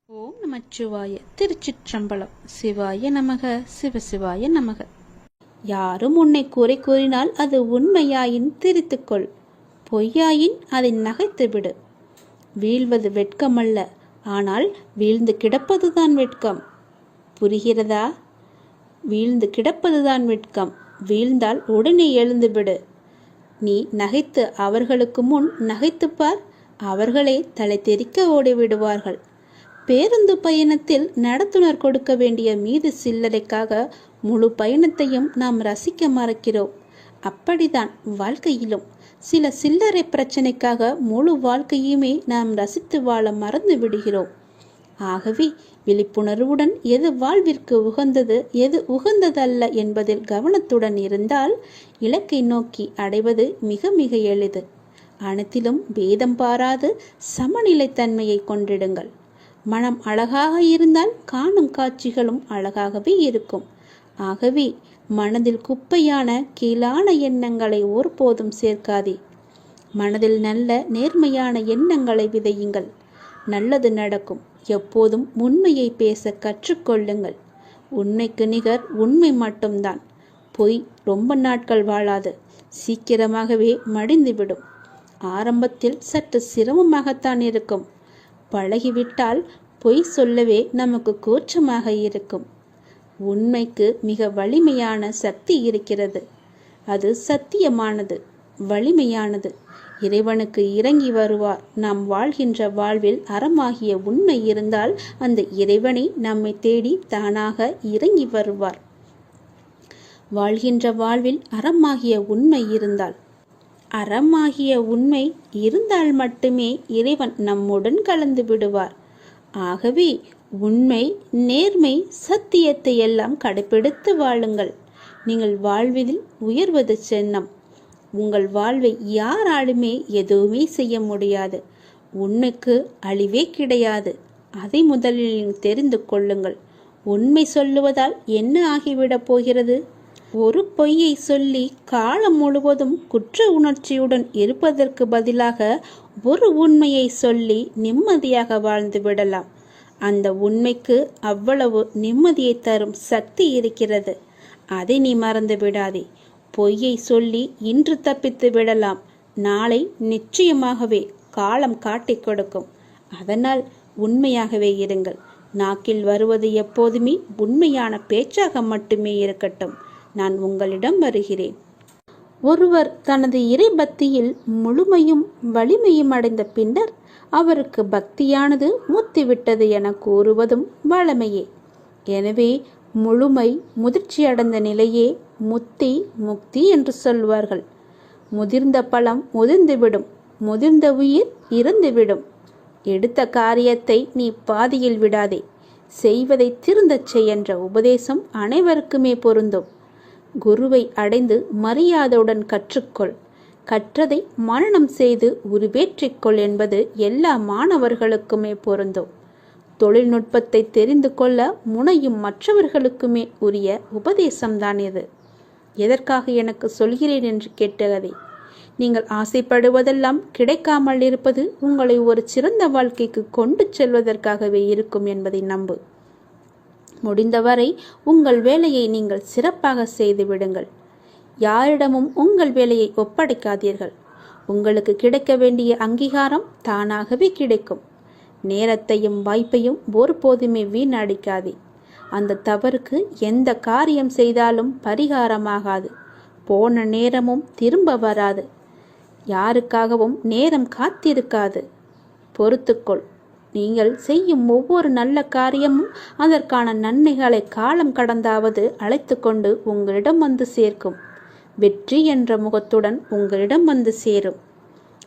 ஓம் நமச்சிவாய. திருச்சிற்றம்பலம். சிவாய நமக. சிவசிவாய நமக. யாரும் உன்னை குறை கூறினால் அது உண்மையாயின் திரித்துக்கொள், பொய்யாயின் அதை நகைத்துவிடு. வீழ்வது வெட்கமல்ல, ஆனால் வீழ்ந்து கிடப்பதுதான் வெட்கம். புரிகிறதா? வீழ்ந்து கிடப்பதுதான் வெட்கம். வீழ்ந்தால் உடனே எழுந்துவிடு. நீ நகைத்து அவர்களுக்கு முன் நகைத்துப்பார், அவர்களே தலை தெறிக்க ஓடிவிடுவார்கள். பேருந்து பயணத்தில் நடத்துனர் கொடுக்க வேண்டிய மீது சில்லறைக்காக முழு பயணத்தையும் நாம் ரசிக்க மறக்கிறோம். அப்படிதான் வாழ்க்கையிலும் சில சில்லறை பிரச்சனைக்காக முழு வாழ்க்கையுமே நாம் ரசித்து வாழ மறந்து விடுகிறோம். ஆகவே விழிப்புணர்வுடன் எது வாழ்விற்கு உகந்தது, எது உகந்ததல்ல என்பதில் கவனத்துடன் இருந்தால் இலக்கை நோக்கி அடைவது மிக மிக எளிது. அனைத்திலும் பேதம் பாராது சமநிலைத்தன்மையை கொண்டிடுங்கள். மனம் அழகாக இருந்தால் காணும் காட்சிகளும் அழகாகவே இருக்கும். ஆகவே மனதில் குப்பையான கீழான எண்ணங்களை ஒருபோதும் சேர்க்காதே. மனதில் நல்ல நேர்மையான எண்ணங்களை விதையுங்கள். நல்லது நடக்கும். எப்போதும் உண்மையை பேச கற்றுக்கொள்ளுங்கள். உண்மைக்கு நிகர் உண்மை மட்டும்தான். பொய் ரொம்ப நாட்கள் வாழாது, சீக்கிரமாகவே மடிந்துவிடும். ஆரம்பத்தில் சற்று சிரமமாகத்தான் இருக்கும். பழகிவிட்டால் பொய் சொல்லவே நமக்கு கூச்சமாக இருக்கும். உண்மைக்கு மிக வலிமையான சக்தி இருக்கிறது. அது சத்தியமானது, வலிமையானது. இறைவனுக்கு இறங்கி வருவார். நாம் வாழ்கின்ற வாழ்வில் அறமாகிய உண்மை இருந்தால் அந்த இறைவனை நம்மை தேடி தானாக இறங்கி வருவார். வாழ்கின்ற வாழ்வில் அறமாகிய உண்மை இருந்தால், அறமாகிய உண்மை இருந்தால் மட்டுமே இறைவன் நம்முடன் கலந்து விடுவார். ஆகவே உண்மை, நேர்மை, சத்தியத்தை எல்லாம் கடைபிடித்து வாழுங்கள். நீங்கள் வாழ்வில் உயர்வது சின்னம். உங்கள் வாழ்வை யாராலுமே எதுவுமே செய்ய முடியாது. உண்மைக்கு அழிவே கிடையாது. அதை முதலில் தெரிந்து கொள்ளுங்கள். உண்மை சொல்லுவதால் என்ன ஆகிவிடப் போகிறது? ஒரு பொய்யை சொல்லி காலம் முழுவதும் குற்ற உணர்ச்சியுடன் இருப்பதற்கு பதிலாக ஒரு உண்மையை சொல்லி நிம்மதியாக வாழ்ந்து விடலாம். அந்த உண்மைக்கு அவ்வளவு நிம்மதியை தரும் சக்தி இருக்கிறது. அதை நீ மறந்து விடாதே. பொய்யை சொல்லி இன்று தப்பித்து விடலாம், நாளை நிச்சயமாகவே காலம் காட்டிக் கொடுக்கும். அதனால் உண்மையாகவே இருங்கள். நாக்கில் வருவது எப்போதுமே உண்மையான பேச்சாக மட்டுமே இருக்கட்டும். நான் உங்களிடம் வருகிறேன். ஒருவர் தனது இறை பக்தியில் முழுமையும் வலிமையும் அடைந்த பின்னர் அவருக்கு பக்தியானது முத்திவிட்டது என கூறுவதும் வழமையே. எனவே முழுமை முதிர்ச்சி அடைந்த நிலையே முத்தி, முக்தி என்று சொல்வார்கள். முதிர்ந்த பழம் முதிர்ந்துவிடும், முதிர்ந்த உயிர் இறந்துவிடும். எடுத்த காரியத்தை நீ பாதியில் விடாதே. செய்வதை திருந்தச் செய் என்ற உபதேசம் அனைவருக்குமே பொருந்தும். குருவை அடைந்து மரியாதையுடன் கற்றுக்கொள். கற்றதை மரணம் செய்து உருவேற்றிக்கொள் என்பது எல்லா மாணவர்களுக்குமே பொருந்தும். தொழில்நுட்பத்தை தெரிந்து கொள்ள முனையும் மற்றவர்களுக்குமே உரிய உபதேசம்தான் இது. எதற்காக எனக்கு சொல்கிறேன் என்று கேட்டதை, நீங்கள் ஆசைப்படுவதெல்லாம் கிடைக்காமல் இருப்பது உங்களை ஒரு சிறந்த வாழ்க்கைக்கு கொண்டு செல்வதற்காகவே இருக்கும் என்பதை நம்பு. முடிந்தவரை உங்கள் வேலையை நீங்கள் சிறப்பாக செய்து விடுங்கள். யாரிடமும் உங்கள் வேலையை ஒப்படைக்காதீர்கள். உங்களுக்கு கிடைக்க வேண்டிய அங்கீகாரம் தானாகவே கிடைக்கும். நேரத்தையும் வாய்ப்பையும் ஒருபோதுமே வீணடிக்காதே. அந்த தவறுக்கு எந்த காரியம் செய்தாலும் பரிகாரமாகாது. போன நேரமும் திரும்ப வராது. யாருக்காகவும் நேரம் காத்திருக்காது. பொறுத்துக்கொள். நீங்கள் செய்யும் ஒவ்வொரு நல்ல காரியமும் அதற்கான நன்மைகளை காலம் கடந்தாவது அழைத்து கொண்டு உங்களிடம் வந்து சேர்க்கும். வெற்றி என்ற முகத்துடன் உங்களிடம் வந்து சேரும்.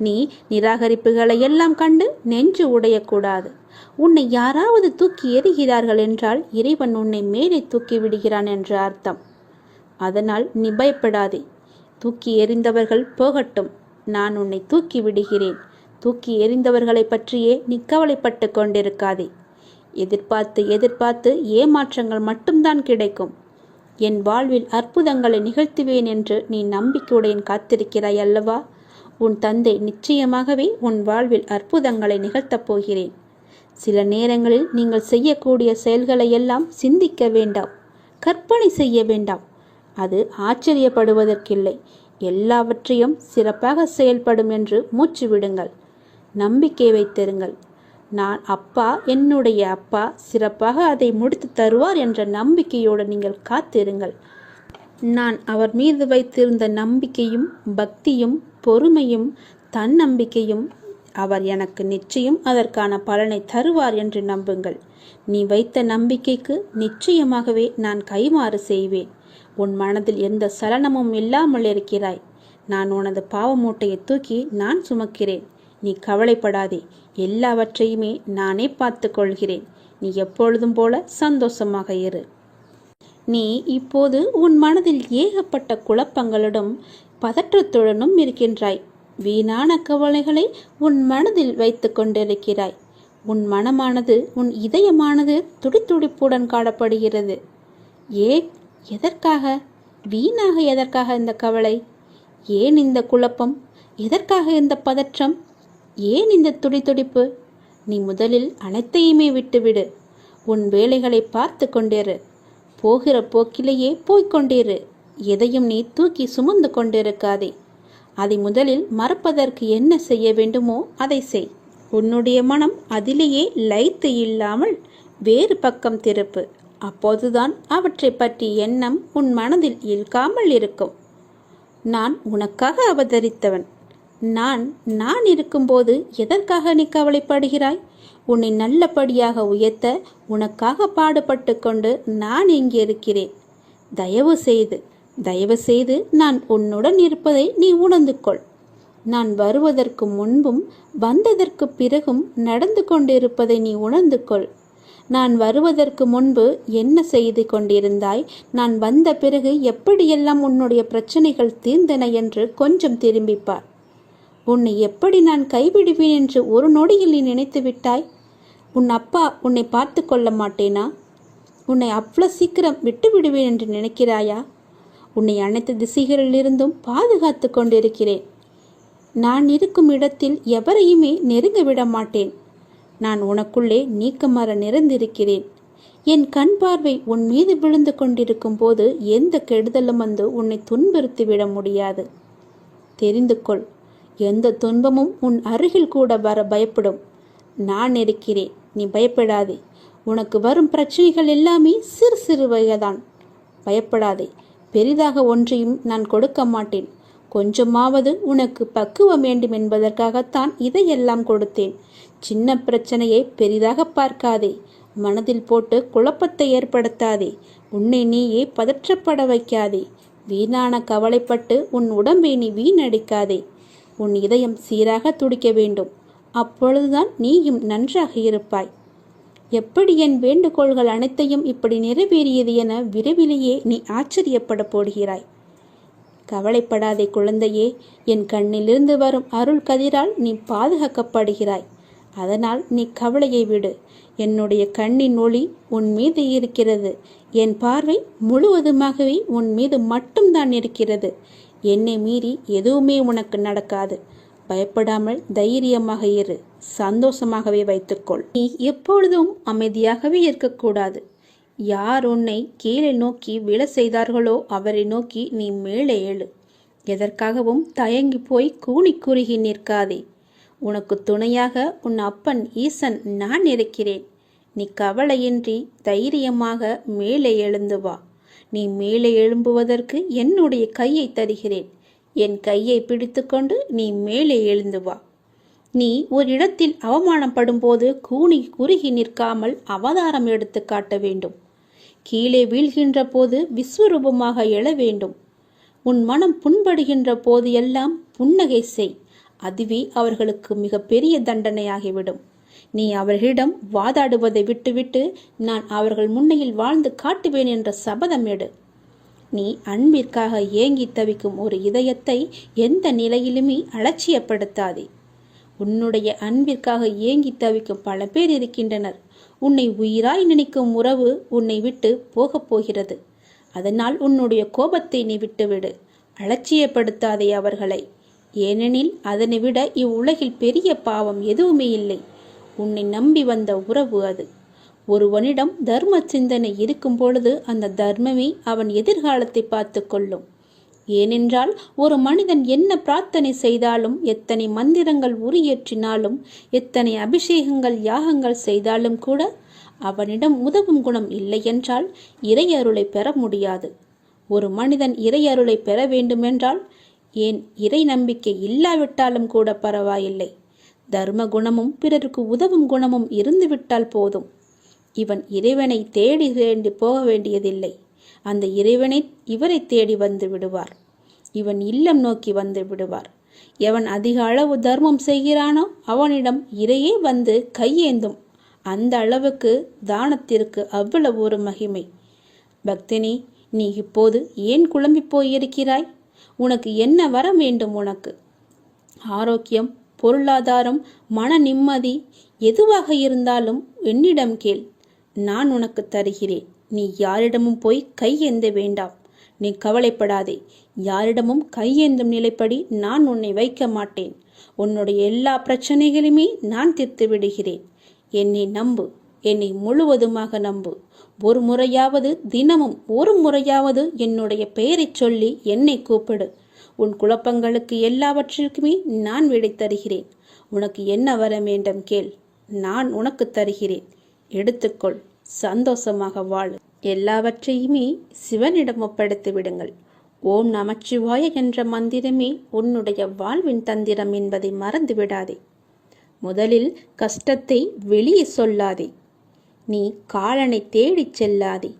நீ நிராகரிப்புகளை எல்லாம் கண்டு நெஞ்சு உடையக்கூடாது. உன்னை யாராவது தூக்கி எறிகிறார்கள் என்றால் இறைவன் உன்னை மேலே தூக்கி விடுகிறான் என்று அர்த்தம். அதனால் நீ பயப்படாதே. தூக்கி எறிந்தவர்கள் போகட்டும், நான் உன்னை தூக்கி விடுகிறேன். தூக்கி எறிந்தவர்களை பற்றியே நீ கவலைப்பட்டு கொண்டிருக்காதே. எதிர்பார்த்து எதிர்பார்த்து ஏமாற்றங்கள் மட்டும்தான் கிடைக்கும். என் வாழ்வில் அற்புதங்களை நிகழ்த்துவேன் என்று நீ நம்பிக்கையுடன் காத்திருக்கிறாய் அல்லவா? உன் தந்தை நிச்சயமாகவே உன் வாழ்வில் அற்புதங்களை நிகழ்த்தப் போகிறேன். சில நேரங்களில் நீங்கள் செய்யக்கூடிய செயல்களை எல்லாம் சிந்திக்க வேண்டாம், கற்பனை செய்ய வேண்டாம். அது ஆச்சரியப்படுவதற்கில்லை. எல்லாவற்றையும் சிறப்பாக செயல்படும் என்று மூச்சு விடுங்கள். நம்பிக்கை வைத்திருங்கள். நான் அப்பா, என்னுடைய அப்பா சிறப்பாக அதை முடித்து தருவார் என்ற நம்பிக்கையோடு நீங்கள் காத்திருங்கள். நான் அவர் மீது வைத்திருந்த நம்பிக்கையும் பக்தியும் பொறுமையும் தன்னம்பிக்கையும் அவர் எனக்கு நிச்சயம் அதற்கான பலனை தருவார் என்று நம்புங்கள். நீ வைத்த நம்பிக்கைக்கு நிச்சயமாகவே நான் கைமாறு செய்வேன். உன் மனதில் எந்த சலனமும் இல்லாமல் இருக்கிறாய். நான் உனது பாவ மூட்டையை தூக்கி நான் சுமக்கிறேன். நீ கவலைப்படாதே, எல்லாவற்றையுமே நானே பார்த்து கொள்கிறேன். நீ எப்பொழுதும் போல சந்தோஷமாக இரு. நீ இப்போது உன் மனதில் ஏகப்பட்ட குழப்பங்களுடன் பதற்றத்துடனும் இருக்கின்றாய். வீணான கவலைகளை உன் மனதில் வைத்து கொண்டிருக்கிறாய். உன் மனமானது, உன் இதயமானது துடித்துடிப்புடன் காணப்படுகிறது. எதற்காக? வீணாக எதற்காக இந்த கவலை? ஏன் இந்த குழப்பம்? எதற்காக இந்த பதற்றம்? ஏன் இந்த துடித்துடிப்பு? நீ முதலில் அனைத்தையுமே விட்டுவிடு. உன் வேலைகளை பார்த்து கொண்டிரு. போகிற போக்கிலேயே போய்கொண்டிரு. எதையும் நீ தூக்கி சுமந்து கொண்டிருக்காதே. அதை முதலில் மறப்பதற்கு என்ன செய்ய வேண்டுமோ அதை செய். உன்னுடைய மனம் அதிலேயே லயித்து இல்லாமல் வேறு பக்கம் திருப்பு. அப்போதுதான் அவற்றை பற்றி எண்ணம் உன் மனதில் இழுக்காமல் இருக்கும். நான் உனக்காக அவதரித்தவன். நான் இருக்கும்போது எதற்காக நீ கவலைப்படுகிறாய்? உன்னை நல்லபடியாக உயர்த்த உனக்காக பாடுபட்டு கொண்டு நான் இங்கே இருக்கிறேன். தயவு செய்து நான் உன்னுடன் இருப்பதை நீ உணர்ந்து கொள். நான் வருவதற்கு முன்பும் வந்ததற்கு பிறகும் நடந்து கொண்டிருப்பதை நீ உணர்ந்து கொள். நான் வருவதற்கு முன்பு என்ன செய்து கொண்டிருந்தாய், நான் வந்த பிறகு எப்படியெல்லாம் உன்னுடைய பிரச்சனைகள் தீர்ந்தன என்று கொஞ்சம் திரும்பிப்பார். உன்னை எப்படி நான் கைவிடுவேன் என்று ஒரு நொடியில் நீ நினைத்து விட்டாய்? உன் அப்பா உன்னை பார்த்து கொள்ள மாட்டேனா? உன்னை அவ்வளவு சீக்கிரம் விட்டு விடுவேன் என்று நினைக்கிறாயா? உன்னை அனைத்து திசைகளிலிருந்தும் பாதுகாத்து கொண்டிருக்கிறேன். நான் இருக்கும் இடத்தில் எவரையுமே நெருங்க விட மாட்டேன். நான் உனக்குள்ளே நீக்கமற நிறைந்திருக்கிறேன். என் கண் பார்வை உன் மீது விழுந்து கொண்டிருக்கும் போது எந்த கெடுதலும் வந்து உன்னை துன்புறுத்திவிட முடியாது. தெரிந்து கொள், எந்த துன்பமும் உன் அருகில் கூட வர பயப்படும். நான் இருக்கிறேன், நீ பயப்படாதே. உனக்கு வரும் பிரச்சனைகள் எல்லாமே சிறு சிறு வகைதான். பயப்படாதே. பெரிதாக ஒன்றையும் நான் கொடுக்க மாட்டேன். கொஞ்சமாவது உனக்கு பக்குவம் வேண்டும் என்பதற்காகத்தான் இதையெல்லாம் கொடுத்தேன். சின்ன பிரச்சனையை பெரிதாக பார்க்காதே. மனதில் போட்டு குழப்பத்தை ஏற்படுத்தாதே. உன்னை நீயே பதற்றப்பட வைக்காதே. வீணான கவலைப்பட்டு உன் உடம்பை நீ வீணடிக்காதே. உன் இதயம் சீராக துடிக்க வேண்டும். அப்பொழுதுதான் நீயும் நன்றாக இருப்பாய். எப்படி என் வேண்டுகோள்கள் அனைத்தையும் இப்படி நிறைவேறியது என விரைவிலேயே நீ ஆச்சரியப்பட போடுகிறாய். கவலைப்படாதே குழந்தையே. என் கண்ணிலிருந்து வரும் அருள் கதிரால் நீ பாதுகாக்கப்படுகிறாய். அதனால் நீ கவலையை விடு. என்னுடைய கண்ணின் ஒளி உன் மீது இருக்கிறது. என் பார்வை முழுவதுமாகவே உன் மீது மட்டும்தான் இருக்கிறது. என்னை மீறி எதுவுமே உனக்கு நடக்காது. பயப்படாமல் தைரியமாக இரு. சந்தோஷமாகவே வைத்துக்கொள். நீ எப்பொழுதும் அமைதியாகவே இருக்கக்கூடாது. யார் உன்னை கீழே நோக்கி விழ செய்தார்களோ அவரை நோக்கி நீ மேலே எழு. எதற்காகவும் தயங்கி போய் கூனி குறுகி நிற்காதே. உனக்கு துணையாக உன் அப்பன் ஈசன் நான் இருக்கிறேன். நீ கவலையின்றி தைரியமாக மேலே எழுந்து வா. நீ மேலே எழும்புவதற்கு என்னுடைய கையை தருகிறேன். என் கையை பிடித்துக்கொண்டு நீ மேலே எழுந்து வா. நீ ஒரு இடத்தில் அவமானப்படும் போது கூனி குறுகி நிற்காமல் அவதாரம் எடுத்து காட்ட வேண்டும். கீழே வீழ்கின்ற போது விஸ்வரூபமாக எழ வேண்டும். உன் மனம் புண்படுகின்ற போது எல்லாம் புன்னகை செய். அதுவே அவர்களுக்கு மிக பெரிய தண்டனையாகிவிடும். நீ அவர்களிடம் வாதாடுவதை விட்டுவிட்டு நான் அவர்கள் முன்னையில் வாழ்ந்து காட்டுவேன் என்ற சபதம் எடு. நீ அன்பிற்காக ஏங்கி தவிக்கும் ஒரு இதயத்தை எந்த நிலையிலுமே அலட்சியப்படுத்தாதே. உன்னுடைய அன்பிற்காக ஏங்கி தவிக்கும் பல பேர் இருக்கின்றனர். உன்னை உயிராய் நினைக்கும் உறவு உன்னை விட்டு போகப் போகிறது. அதனால் உன்னுடைய கோபத்தை நீ விட்டுவிடு. அலட்சியப்படுத்தாதே அவர்களை. ஏனெனில் அதனை விட இவ்வுலகில் பெரிய பாவம் எதுவுமே இல்லை. உன்னை நம்பி வந்த உறவு அது. ஒருவனிடம் தர்ம சிந்தனை இருக்கும் பொழுது அந்த தர்மமே அவன் எதிர்காலத்தை பார்த்து கொள்ளும். ஏனென்றால் ஒரு மனிதன் என்ன பிரார்த்தனை செய்தாலும், எத்தனை மந்திரங்கள் உரியேற்றினாலும், எத்தனை அபிஷேகங்கள் யாகங்கள் செய்தாலும் கூட அவனிடம் உதவும் குணம் இல்லை என்றால் இறையருளை பெற முடியாது. ஒரு மனிதன் இறையருளை பெற வேண்டுமென்றால், ஏன் இறை நம்பிக்கை இல்லாவிட்டாலும் கூட பரவாயில்லை, தர்ம குணமும் பிறருக்கு உதவும் குணமும் இருந்துவிட்டால் போதும். இவன் இறைவனை தேடி போக வேண்டியதில்லை. அந்த இறைவனை இவரை தேடி வந்து விடுவார். இவன் இல்லம் நோக்கி வந்து விடுவார். எவன் அதிக அளவு தர்மம் செய்கிறானோ அவனிடம் இறையே வந்து கையேந்தும். அந்த அளவுக்கு தானத்திற்கு அவ்வளவு ஒரு மகிமை. பக்தினி, நீ இப்போது ஏன் குழம்பி போயிருக்கிறாய்? உனக்கு என்ன வர வேண்டும்? உனக்கு ஆரோக்கியம், பொருளாதாரம், மன நிம்மதி எதுவாக இருந்தாலும் என்னிடம் கேள், நான் உனக்கு தருகிறேன். நீ யாரிடமும் போய் கையேந்த வேண்டாம். நீ கவலைப்படாதே. யாரிடமும் கையேந்தும் நிலைப்படி நான் உன்னை வைக்க மாட்டேன். உன்னுடைய எல்லா பிரச்சனைகளுமே நான் தீர்த்து விடுகிறேன். என்னை நம்பு, என்னை முழுவதுமாக நம்பு. ஒரு முறையாவது, தினமும் ஒரு முறையாவது என்னுடைய பெயரை சொல்லி என்னை கூப்பிடு. உன் குழப்பங்களுக்கு எல்லாவற்றிற்குமே நான் விடை தருகிறேன். உனக்கு என்ன வர வேண்டும் கேள், நான் உனக்கு தருகிறேன். எடுத்துக்கொள், சந்தோஷமாக வாழு. எல்லாவற்றையுமே சிவனிடம் ஒப்படைத்து விடுங்கள். ஓம் நமச்சிவாய என்ற மந்திரமே உன்னுடைய வாழ்வின் தந்திரம் என்பதை மறந்து விடாதே. முதலில் கஷ்டத்தை வெளியே சொல்லாதே. நீ காலனை தேடிச் செல்லாதே.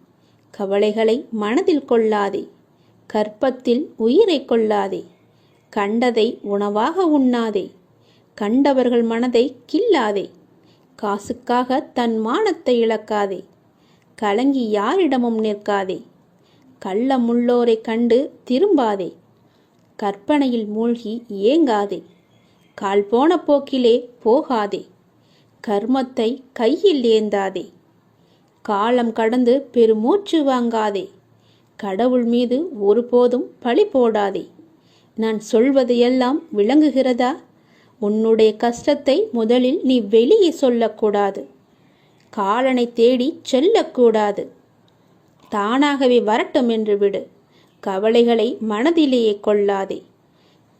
கவலைகளை மனதில் கொள்ளாதே. கற்பத்தில் உயிரை கொள்ளாதே. கண்டதை உணவாக உண்ணாதே. கண்டவர்கள் மனதை கில்லாதே. காசுக்காக தன் மானத்தை இழக்காதே. கலங்கி யாரிடமும் நிற்காதே. கள்ளமுள்ளோரை கண்டு திரும்பாதே. கற்பனையில் மூழ்கி ஏங்காதே. கால் போன போக்கிலே போகாதே. கர்மத்தை கையில் ஏந்தாதே. காலம் கடந்து பெருமூச்சு வாங்காதே. கடவுள் மீது ஒருபோதும் பழி போடாதே. நான் சொல்வது எல்லாம் விளங்குகிறதா? உன்னுடைய கஷ்டத்தை முதலில் நீ வெளியே சொல்லக்கூடாது. காலனை தேடி செல்லக்கூடாது. தானாகவே வரட்டும் என்று விடு. கவலைகளை மனதிலேயே கொள்ளாதே.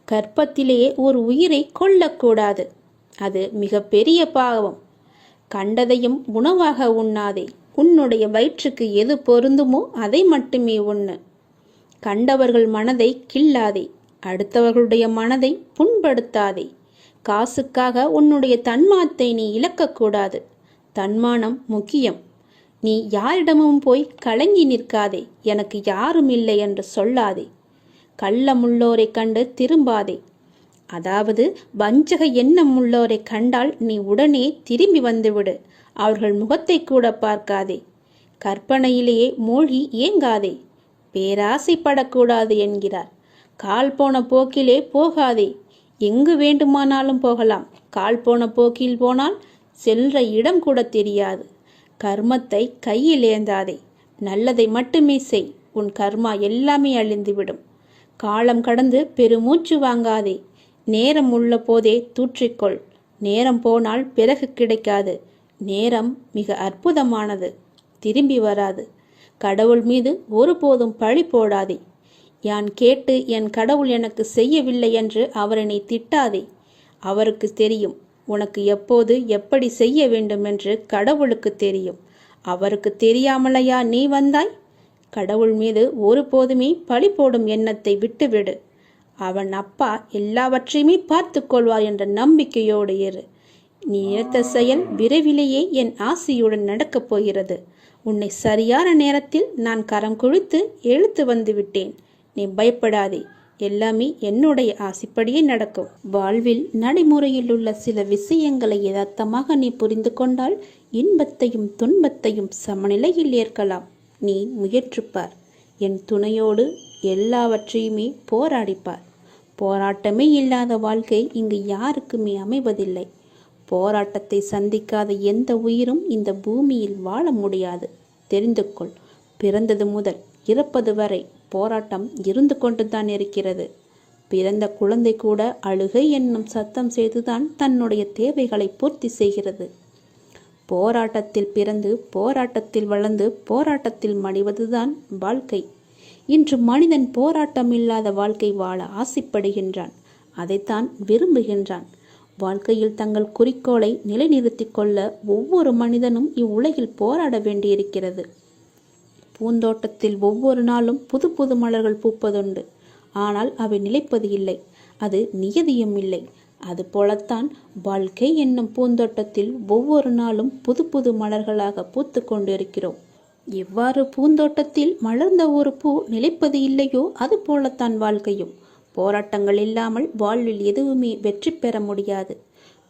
கற்பத்திலேயே ஒரு உயிரை கொல்லக்கூடாது. அது மிக பெரிய பாவம். கண்டதையும் உணவாக உண்ணாதே. உன்னுடைய வயிற்றுக்கு எது பொருந்துமோ அதை மட்டுமே உண்ணு. கண்டவர்கள் மனதை கில்லாதே. அடுத்தவர்களுடைய மனதை புண்படுத்தாதே. காசுக்காக உன்னுடைய தன்மானத்தை நீ இழக்கக்கூடாது. தன்மானம் முக்கியம். நீ யாரிடமும் போய் கலங்கி நிற்காதே. எனக்கு யாரும் இல்லை என்று சொல்லாதே. கள்ளமுள்ளோரை கண்டு திரும்பாதே. அதாவது வஞ்சக எண்ணம் உள்ளோரை கண்டால் நீ உடனே திரும்பி வந்துவிடு. அவர்கள் முகத்தை கூட பார்க்காதே. கற்பனையிலேயே மூழ்கி ஏங்காதே. பேராசைப்படக்கூடாது என்கிறார். கால் போன போக்கிலே போகாதே. எங்கு வேண்டுமானாலும் போகலாம். கால் போன போக்கில் போனால் செல்ற இடம் கூட தெரியாது. கர்மத்தை கையில் ஏந்தாதே. நல்லதை மட்டுமே செய். உன் கர்மா எல்லாமே அழிந்துவிடும். காலம் கடந்து பெருமூச்சு வாங்காதே. நேரம் உள்ள போதே தூற்றிக்கொள். நேரம் போனால் பிறகு கிடைக்காது. நேரம் மிக அற்புதமானது, திரும்பி வராது. கடவுள் மீது ஒருபோதும் பழி போடாதே. யான் கேட்டு என் கடவுள் எனக்கு செய்யவில்லை என்று அவரை திட்டாதே. அவருக்கு தெரியும் உனக்கு எப்போது எப்படி செய்ய வேண்டும் என்று. கடவுளுக்கு தெரியும். அவருக்கு தெரியாமலையா நீ வந்தாய்? கடவுள் மீது ஒருபோதுமே பழி போடும் எண்ணத்தை விட்டுவிடு. அவன் அப்பா எல்லாவற்றையுமே பார்த்து கொள்வார் என்ற நம்பிக்கையோடு இரு. நீ நினைத்த செயல் விரைவிலேயே என் ஆசையுடன் நடக்கப் போகிறது. உன்னை சரியான நேரத்தில் நான் கரம் குழித்து இழுத்து வந்து விட்டேன். நீ பயப்படாதே. எல்லாமே என்னுடைய ஆசைப்படியே நடக்கும். வாழ்வில் நடைமுறையில் உள்ள சில விஷயங்களை யதார்த்தமாக நீ புரிந்து கொண்டால் இன்பத்தையும் துன்பத்தையும் சமநிலையில் ஏற்கலாம். நீ முயற்றுப்பார். என் துணையோடு எல்லாவற்றையுமே போராடிப்பார். போராட்டமே இல்லாத வாழ்க்கை இங்கு யாருக்குமே அமைவதில்லை. போராட்டத்தை சந்திக்காத எந்த உயிரும் இந்த பூமியில் வாழ முடியாது. தெரிந்து கொள். பிறந்தது முதல் இறப்பது வரை போராட்டம் இருந்து கொண்டுதான் இருக்கிறது. பிறந்த குழந்தை கூட அழுகை என்னும் சத்தம் செய்துதான் தன்னுடைய தேவைகளை பூர்த்தி செய்கிறது. போராட்டத்தில் பிறந்து போராட்டத்தில் வளர்ந்து போராட்டத்தில் மடிவதுதான் வாழ்க்கை. இன்று மனிதன் போராட்டம் இல்லாத வாழ்க்கை வாழ ஆசைப்படுகின்றான். அதைத்தான் விரும்புகின்றான். வாழ்க்கையில் தங்கள் குறிக்கோளை நிலைநிறுத்திக் கொள்ள ஒவ்வொரு மனிதனும் இவ்வுலகில் போராட வேண்டியிருக்கிறது. பூந்தோட்டத்தில் ஒவ்வொரு நாளும் புது புது மலர்கள் பூப்பதுண்டு. ஆனால் அவை நிலைப்பது இல்லை. அது நியதியும் இல்லை. அதுபோலத்தான் வாழ்க்கை என்னும் பூந்தோட்டத்தில் ஒவ்வொரு நாளும் புது புது மலர்களாக பூத்து கொண்டிருக்கிறோம். எவ்வாறு பூந்தோட்டத்தில் மலர்ந்த ஒரு பூ நிலைப்பது இல்லையோ அது போலத்தான் வாழ்க்கையும். போராட்டங்கள் இல்லாமல் வாழ்வில் எதுவுமே வெற்றி பெற முடியாது.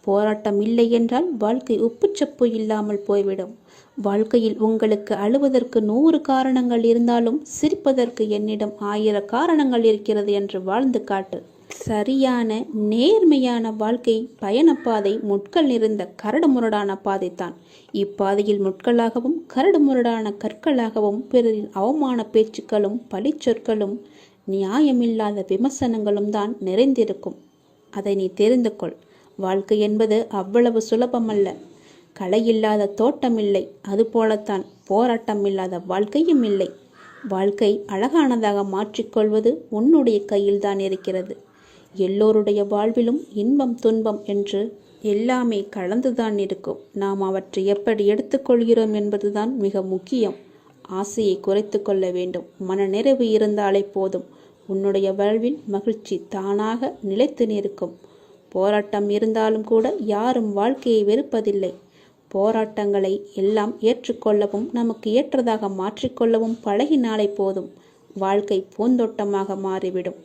போராட்டம் இல்லை என்றால் வாழ்க்கை உப்புச்சப்பு இல்லாமல் போய்விடும். வாழ்க்கையில் உங்களுக்கு அழுவதற்கு 100 காரணங்கள் இருந்தாலும் சிரிப்பதற்கு என்னிடம் 1000 காரணங்கள் இருக்கிறது என்று வாழ்ந்து காட்டு. சரியான நேர்மையான வாழ்க்கை பயணப்பாதை முட்கள் நிறைந்த கரடுமுரடான பாதைத்தான். இப்பாதையில் முட்களாகவும் கரடுமுரடான கற்களாகவும் பிறரின் அவமான பேச்சுக்களும் பழிச்சொற்களும் நியாயமில்லாத விமர்சனங்களும் தான் நிறைந்திருக்கும். அதை நீ தெரிந்து கொள். வாழ்க்கை என்பது அவ்வளவு சுலபமல்ல. களை இல்லாத தோட்டம் இல்லை. அதுபோலத்தான் போராட்டம் இல்லாத வாழ்க்கையும் இல்லை. வாழ்க்கை அழகானதாக மாற்றிக்கொள்வது உன்னுடைய கையில்தான் இருக்கிறது. எல்லோருடைய வாழ்விலும் இன்பம் துன்பம் என்று எல்லாமே கலந்துதான் இருக்கும். நாம் அவற்றை எப்படி எடுத்துக்கொள்கிறோம் என்பதுதான் மிக முக்கியம். ஆசையை குறைத்து கொள்ள வேண்டும். மன நிறைவு இருந்தாலே போதும். உன்னுடைய வாழ்வில் மகிழ்ச்சி தானாக நிலைத்து நிற்கும். போராட்டம் இருந்தாலும் கூட யாரும் வாழ்க்கையை வெறுப்பதில்லை. போராட்டங்களை எல்லாம் ஏற்றுக்கொள்ளவும் நமக்கு ஏற்றதாக மாற்றிக்கொள்ளவும் பழகினாலே போதும். வாழ்க்கை பூந்தோட்டமாக மாறிவிடும்.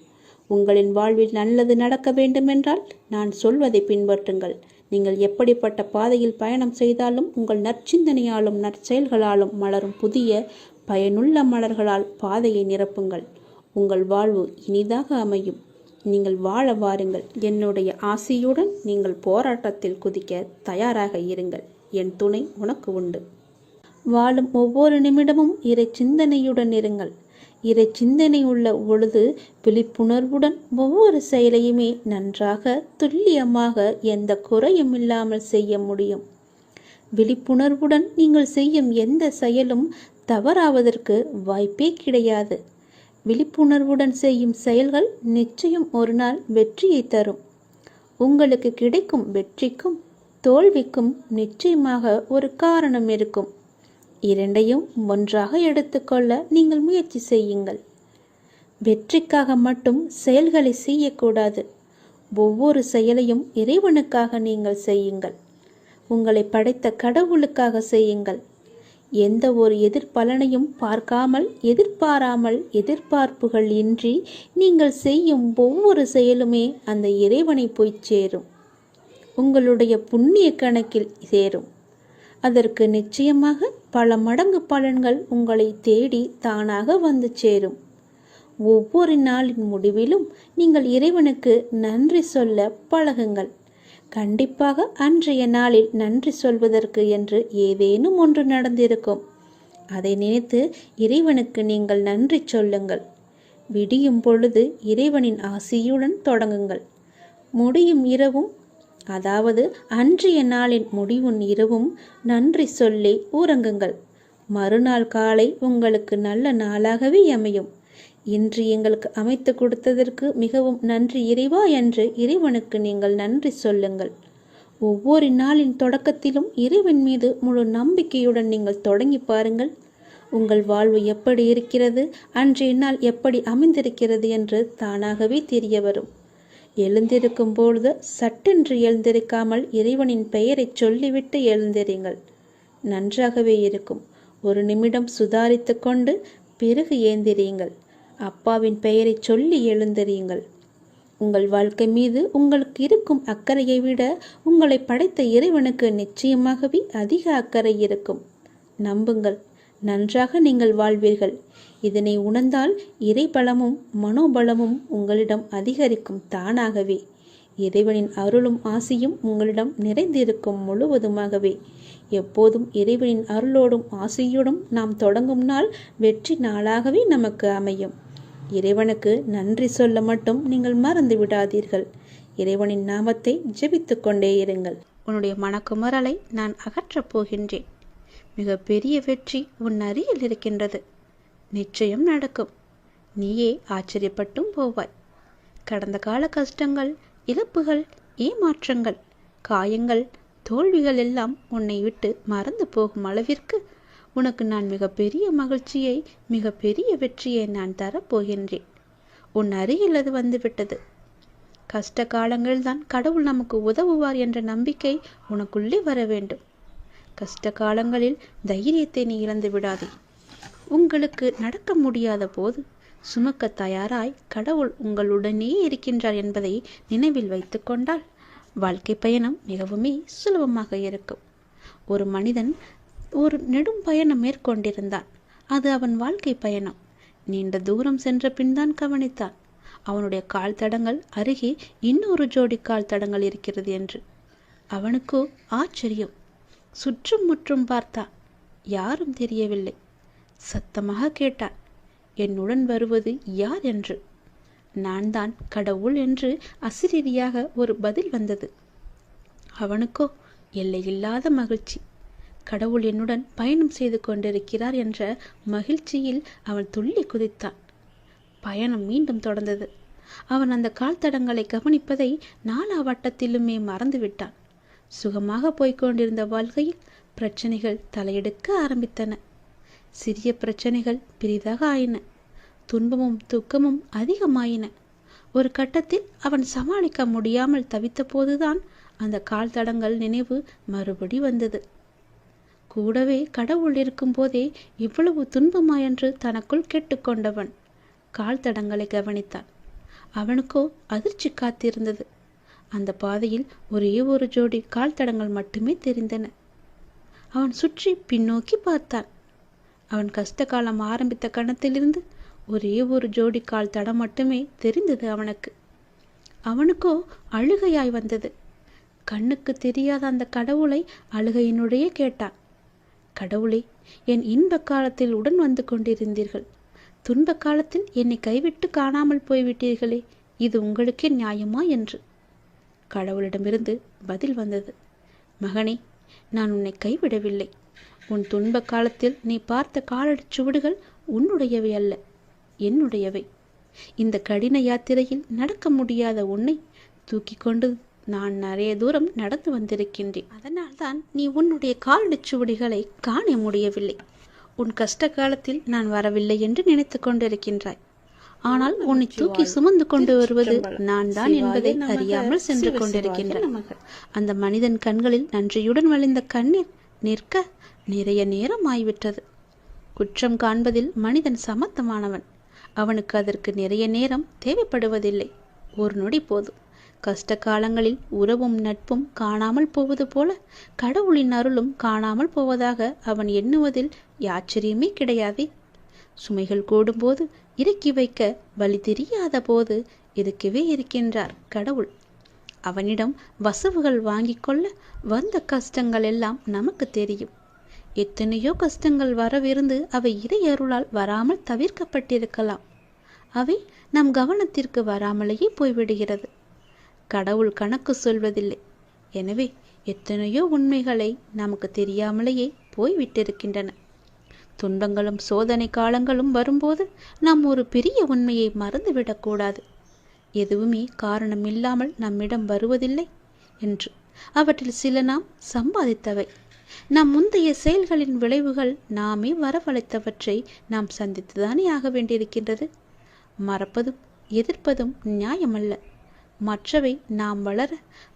உங்களின் வாழ்வில் நல்லது நடக்க வேண்டுமென்றால் நான் சொல்வதை பின்பற்றுங்கள். நீங்கள் எப்படிப்பட்ட பாதையில் பயணம் செய்தாலும் உங்கள் நற்சிந்தனையாலும் நற்செயல்களாலும் மலரும் புதிய பயனுள்ள மலர்களால் பாதையை நிரப்புங்கள். உங்கள் வாழ்வு இனிதாக அமையும். நீங்கள் வாழ வாருங்கள். என்னுடைய ஆசையுடன் நீங்கள் போராட்டத்தில் குதிக்க தயாராக இருங்கள். என் துணை உனக்கு உண்டு. வாழும் ஒவ்வொரு நிமிடமும் இறை சிந்தனையுடன் இருங்கள். இறை சிந்தனை உள்ள பொழுது விழிப்புணர்வுடன் ஒவ்வொரு செயலையுமே நன்றாக துல்லியமாக எந்த குறையும் இல்லாமல் செய்ய முடியும். விழிப்புணர்வுடன் நீங்கள் செய்யும் எந்த செயலும் தவறாவதற்கு வாய்ப்பே கிடையாது. விழிப்புணர்வுடன் செய்யும் செயல்கள் நிச்சயம் ஒரு நாள் வெற்றியை தரும். உங்களுக்கு கிடைக்கும் வெற்றிக்கும் தோல்விக்கும் நிச்சயமாக ஒரு காரணம் இருக்கும். இரண்டையும் ஒன்றாக எடுத்துக்கொள்ள நீங்கள் முயற்சி செய்யுங்கள். வெற்றிக்காக மட்டும் செயல்களை செய்யக்கூடாது. ஒவ்வொரு செயலையும் இறைவனுக்காக நீங்கள் செய்யுங்கள். உங்களை படைத்த கடவுளுக்காக செய்யுங்கள். எந்த ஒரு எதிர்பலனையும் பார்க்காமல் எதிர்பாராமல் எதிர்பார்ப்புகள் இன்றி நீங்கள் செய்யும் ஒவ்வொரு செயலுமே அந்த இறைவனை போய் சேரும். உங்களுடைய புண்ணிய கணக்கில் சேரும். அதற்கு நிச்சயமாக பல மடங்கு பலன்கள் உங்களை தேடி தானாக வந்து சேரும். ஒவ்வொரு நாளின் முடிவிலும் நீங்கள் இறைவனுக்கு நன்றி சொல்ல பழகுங்கள். கண்டிப்பாக அன்றைய நாளில் நன்றி சொல்வதற்கு என்று ஏதேனும் ஒன்று நடந்திருக்கும். அதை நினைத்து இறைவனுக்கு நீங்கள் நன்றி சொல்லுங்கள். விடியும் பொழுது இறைவனின் ஆசியுடன் தொடங்குங்கள். முடியும் இரவும், அதாவது அன்றைய நாளின் முடிவும் இரவும் நன்றி சொல்லி உறங்குங்கள். மறுநாள் காலை உங்களுக்கு நல்ல நாளாகவே அமையும். இன்று எங்களுக்கு அமைத்து கொடுத்ததற்கு மிகவும் நன்றி இறைவா என்று இறைவனுக்கு நீங்கள் நன்றி சொல்லுங்கள். ஒவ்வொரு நாளின் தொடக்கத்திலும் இறைவன் மீது முழு நம்பிக்கையுடன் நீங்கள் தொடங்கி பாருங்கள். உங்கள் வாழ்வு எப்படி இருக்கிறது, அன்றைய நாள் எப்படி அமைந்திருக்கிறது என்று தானாகவே தெரிய வரும். எழுந்திருக்கும் பொழுது சட்டென்று எழுந்திருக்காமல் இறைவனின் பெயரை சொல்லிவிட்டு எழுந்திருங்கள். நன்றாகவே இருக்கும். ஒரு நிமிடம் சுதாரித்து கொண்டு பிறகு ஏந்திரியுங்கள். அப்பாவின் பெயரை சொல்லி எழுந்திரியுங்கள். உங்கள் வாழ்க்கை மீது உங்களுக்கு இருக்கும் அக்கறையை விட உங்களை படைத்த இறைவனுக்கு நிச்சயமாகவே அதிக அக்கறை இருக்கும். நம்புங்கள், நன்றாக நீங்கள் வாழ்வீர்கள். இதனை உணர்ந்தால் இறைபலமும் மனோபலமும் உங்களிடம் அதிகரிக்கும் தானாகவே. இறைவனின் அருளும் ஆசியும் உங்களிடம் நிறைந்திருக்கும் முழுவதுமாகவே. எப்போதும் இறைவனின் அருளோடும் ஆசியோடும் நாம் தொடங்கும் நாள் வெற்றி நாளாகவே நமக்கு அமையும். இறைவனுக்கு நன்றி சொல்ல மட்டும் நீங்கள் மறந்து விடாதீர்கள். இறைவனின் நாமத்தை ஜெபித்து கொண்டே இருங்கள். உன்னுடைய மனக்குமரலை நான் அகற்றப் போகின்றேன். மிக பெரிய வெற்றி உன் அருகில் இருக்கின்றது. நிச்சயம் நடக்கும். நீயே ஆச்சரியப்பட்டும் போவாய். கடந்த கால கஷ்டங்கள், இழப்புகள், ஏமாற்றங்கள், காயங்கள், தோல்விகள் எல்லாம் உன்னை விட்டு மறந்து போகும் அளவிற்கு உனக்கு நான் மிகப்பெரிய மகிழ்ச்சியை, மிகப்பெரிய வெற்றியை நான் தரப்போகின்றேன். உன் அருகில் அது வந்துவிட்டது. கஷ்ட காலங்கள்தான் கடவுள் நமக்கு உதவுவார் என்ற நம்பிக்கை உனக்குள்ளே வர வேண்டும். கஷ்ட காலங்களில் தைரியத்தை நீ இழந்து விடாதே. உங்களுக்கு நடக்க முடியாத போது சுமக்க தயாராய் கடவுள் உங்களுடனே இருக்கின்றார் என்பதை நினைவில் வைத்து கொண்டால் வாழ்க்கை பயணம் மிகவுமே சுலபமாக இருக்கும். ஒரு மனிதன் ஒரு நெடும் பயணம் மேற்கொண்டிருந்தான். அது அவன் வாழ்க்கை பயணம். நீண்ட தூரம் சென்ற பின் தான் கவனித்தான் அவனுடைய கால் தடங்கள் அருகே இன்னொரு ஜோடி கால் தடங்கள் இருக்கிறது என்று. அவனுக்கோ ஆச்சரியம். சுற்றும் முற்றும் பார்த்தான். யாரும் தெரியவில்லை. சத்தமாக கேட்டான், என்னுடன் வருவது யார் என்று. நான் தான் கடவுள் என்று அசிரீரியாக ஒரு பதில் வந்தது. அவனுக்கோ எல்லையில்லாத மகிழ்ச்சி. கடவுள் என்னுடன் பயணம் செய்து கொண்டிருக்கிறார் என்ற மகிழ்ச்சியில் அவன் துள்ளி குதித்தான். பயணம் மீண்டும் தொடர்ந்தது. அவன் அந்த கால் தடங்களை கவனிப்பதை நாலா வட்டத்திலுமே மறந்துவிட்டான். சுகமாக போய்கொண்டிருந்த வாழ்க்கையில் பிரச்சனைகள் தலையெடுக்க ஆரம்பித்தன. சிறிய பிரச்சனைகள் பெரிதாக ஆயின. துன்பமும் துக்கமும் அதிகமாயின. ஒரு கட்டத்தில் அவன் சமாளிக்க முடியாமல் தவித்த போதுதான் அந்த கால் தடங்கள் நினைவு மறுபடி வந்தது. கூடவே கடவுள் இருக்கும் போதே இவ்வளவு துன்பமா என்று தனக்குள் கேட்டுக்கொண்டவன் கால் தடங்களை கவனித்தான். அவனுக்கோ அதிர்ச்சி காத்திருந்தது. அந்த பாதையில் ஒரே ஒரு ஜோடி கால் தடங்கள் மட்டுமே தெரிந்தன. அவன் சுற்றி பின்னோக்கி பார்த்தான். அவன் கஷ்ட காலம் ஆரம்பித்த கணத்திலிருந்து ஒரே ஒரு ஜோடி கால் தடம் மட்டுமே தெரிந்தது அவனுக்கு. அவனுக்கோ அழுகையாய் வந்தது. கண்ணுக்கு தெரியாத அந்த கடவுளை அழுகையினுடைய கேட்டான். கடவுளே, என் இன்ப காலத்தில் உடன் வந்து கொண்டிருந்தீர்கள். துன்ப காலத்தில் என்னை கைவிட்டு காணாமல் போய்விட்டீர்களே, இது உங்களுக்கே நியாயமா என்று. கடவுளிடமிருந்து பதில் வந்தது. மகனே, நான் உன்னை கைவிடவில்லை. உன் துன்ப காலத்தில் நீ பார்த்த காலடிச் சுவடுகள் உன்னுடையவை அல்ல, என்னுடையவை. இந்த கடின யாத்திரையில் நடக்க முடியாத உன்னை தூக்கி கொண்டு நான் நிறைய தூரம் நடந்து வந்திருக்கின்றேன். அதனால்தான் நீ உன்னுடைய காலடிச் சுவடுகளை காண முடியவில்லை. உன் கஷ்ட காலத்தில் நான் வரவில்லை என்று நினைத்து கொண்டிருக்கின்றாய். ஆனால் உன்னை தூக்கி சுமந்து கொண்டு வருவது நான் தான் என்பதை அறியாமல் சென்று கொண்டிருக்கின்றேன். அந்த மனிதன் கண்களில் நன்றியுடன் வழிந்த கண்ணீர் நிற்க நிறைய நேரம் ஆய்விட்டது. குற்றம் காண்பதில் மனிதன் சமத்தமானவன். அவனுக்கு அதற்கு நிறைய நேரம் தேவைப்படுவதில்லை. ஒரு நொடி போதும். கஷ்ட காலங்களில் உறவும் நட்பும் காணாமல் போவது போல கடவுளின் அருளும் காணாமல் போவதாக அவன் எண்ணுவதில் ஆச்சரியமே கிடையாதே. சுமைகள் கூடும்போது இறக்கி வைக்க வழி தெரியாத போது இருக்கவே இருக்கின்றார் கடவுள். அவனிடம் வசவுகள் வாங்கி கொள்ள வந்த கஷ்டங்கள் எல்லாம் நமக்கு தெரியும். எத்தனையோ கஷ்டங்கள் வரவிருந்து அவை இறை அருளால் வராமல் தவிர்க்கப்பட்டிருக்கலாம். அவை நம் கவனத்திற்கு வராமலேயே போய்விடுகிறது. கடவுள் கணக்கு சொல்வதில்லை. எனவே எத்தனையோ உண்மைகளை நமக்கு தெரியாமலேயே போய்விட்டிருக்கின்றன. துன்பங்களும் சோதனை காலங்களும் வரும்போது நாம் ஒரு பெரிய உண்மையை மறந்துவிடக்கூடாது. எதுவுமே காரணம் இல்லாமல் நம்மிடம் வருவதில்லை என்று. அவற்றில் சில நாம் சம்பாதித்தவை. நம் முந்தைய செயல்களின் விளைவுகள் நாமே வரவழைத்தவற்றை நாம் சந்தித்துதானே ஆக வேண்டியிருக்கின்றது. மறப்பதும் எதிர்ப்பதும் நியாயமல்ல. மற்றவை நாம் வளர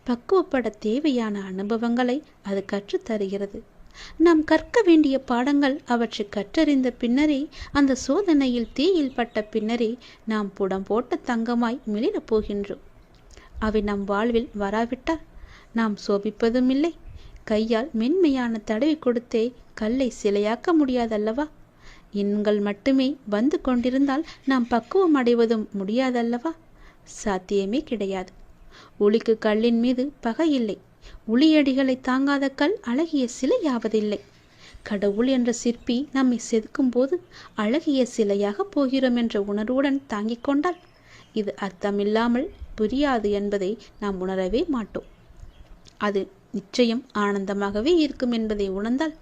பக்குவப்பட தேவையான அனுபவங்களை அது கற்றுத்தருகிறது. நாம் கற்க வேண்டிய பாடங்கள் அவற்றை கற்றறிந்த பின்னரே, அந்த சோதனையில் தீயில் பட்ட பின்னரே நாம் புடம் போட்ட தங்கமாய் மிளிரப் போகின்றோம். அவை நம் வாழ்வில் வராவிட்டால் நாம் சோபிப்பதும் இல்லை. கையால் மென்மையான தடவி கொடுத்தே கல்லை சிலையாக்க முடியாதல்லவா? எண்கள் மட்டுமே வந்து கொண்டிருந்தால் நாம் பக்குவம் அடைவதும் முடியாதல்லவா? சாத்தியமே கிடையாது. ஒளிக்கு கல்லின் மீது பகை இல்லை. ஒளியடிகளை தாங்காத கல் அழகிய சிலையாவதில்லை. கடவுள் என்ற சிற்பி நம்மை செதுக்கும் போது அழகிய சிலையாக போகிறோம் என்ற உணர்வுடன் தாங்கிக் கொண்டால் இது அர்த்தமில்லாமல் புரியாது என்பதை நாம் உணரவே மாட்டோம். அது நிச்சயம் ஆனந்தமாகவே இருக்கும் என்பதை உணர்ந்தால்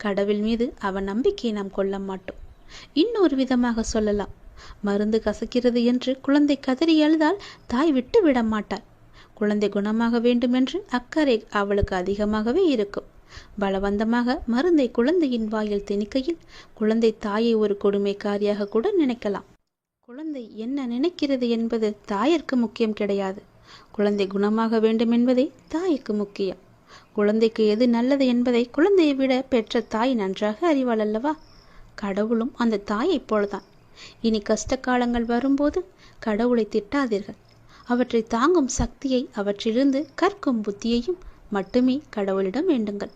கடவுள் மீது அவன் நம்பிக்கையை நாம் கொள்ள மாட்டோம். இன்னொரு விதமாக சொல்லலாம், மருந்து கசக்கிறது என்று குழந்தை கதறி அழுதால் தாய் விட்டு விட மாட்டாள். குழந்தை குணமாக வேண்டுமென்று அக்கறை அவளுக்கு அதிகமாகவே இருக்கும். பலவந்தமாக மருந்தை குழந்தையின் வாயில் திணிக்கையில் குழந்தை தாயை ஒரு கொடுமைக்காரியாக கூட நினைக்கலாம். குழந்தை என்ன நினைக்கிறது என்பது தாயிற்கு முக்கியம் கிடையாது. குழந்தை குணமாக வேண்டும் என்பதே தாய்க்கு முக்கியம். குழந்தைக்கு எது நல்லது என்பதை குழந்தையை விட பெற்ற தாய் நன்றாக அறிவாள் அல்லவா? கடவுளும் அந்த தாயைப் போலதான். இனி கஷ்ட காலங்கள் வரும்போது கடவுளை திட்டாதீர்கள். அவற்றை தாங்கும் சக்தியை, அவற்றிலிருந்து கற்கும் புத்தியையும் மட்டுமே கடவுளிடம் வேண்டுங்கள்.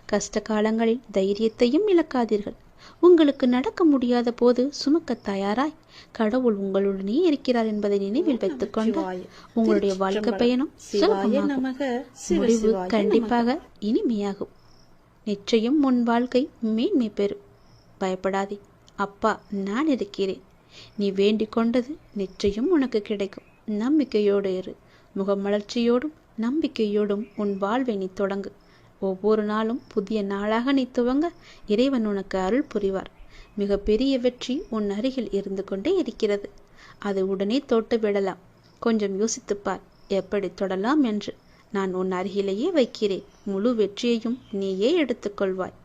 கஷ்ட காலங்களில் தைரியத்தையும் இழக்காதீர்கள். உங்களுக்கு நடக்க முடியாத போது சுமக்க தயாராய் கடவுள் உங்களுடனே இருக்கிறார் என்பதை நினைவில் வைத்துக் கொண்டால் உங்களுடைய வாழ்க்கை பயணம் முடிவு கண்டிப்பாக இனிமையாகும். நிச்சயம் உன் வாழ்க்கை மேன்மை பெறும். பயப்படாதே, அப்பா நான் இருக்கிறேன். நீ வேண்டிக் கொண்டது நிச்சயம் உனக்கு கிடைக்கும். நம்பிக்கையோடு இரு. முகமலர்ச்சியோடும் நம்பிக்கையோடும் உன் வாழ்வை நீ தொடங்கு. ஒவ்வொரு நாளும் புதிய நாளாக நீ துவங்க இறைவன் உனக்கு அருள் புரிவார். மிக பெரிய வெற்றி உன் அருகில் இருந்து கொண்டே இருக்கிறது. அது உடனே தொட்டு விடலாம். கொஞ்சம் யோசித்துப்பார் எப்படி தொடலாம் என்று. நான் உன் அருகிலேயே வைக்கிறேன். முழு வெற்றியையும் நீயே எடுத்துக்கொள்வாய்.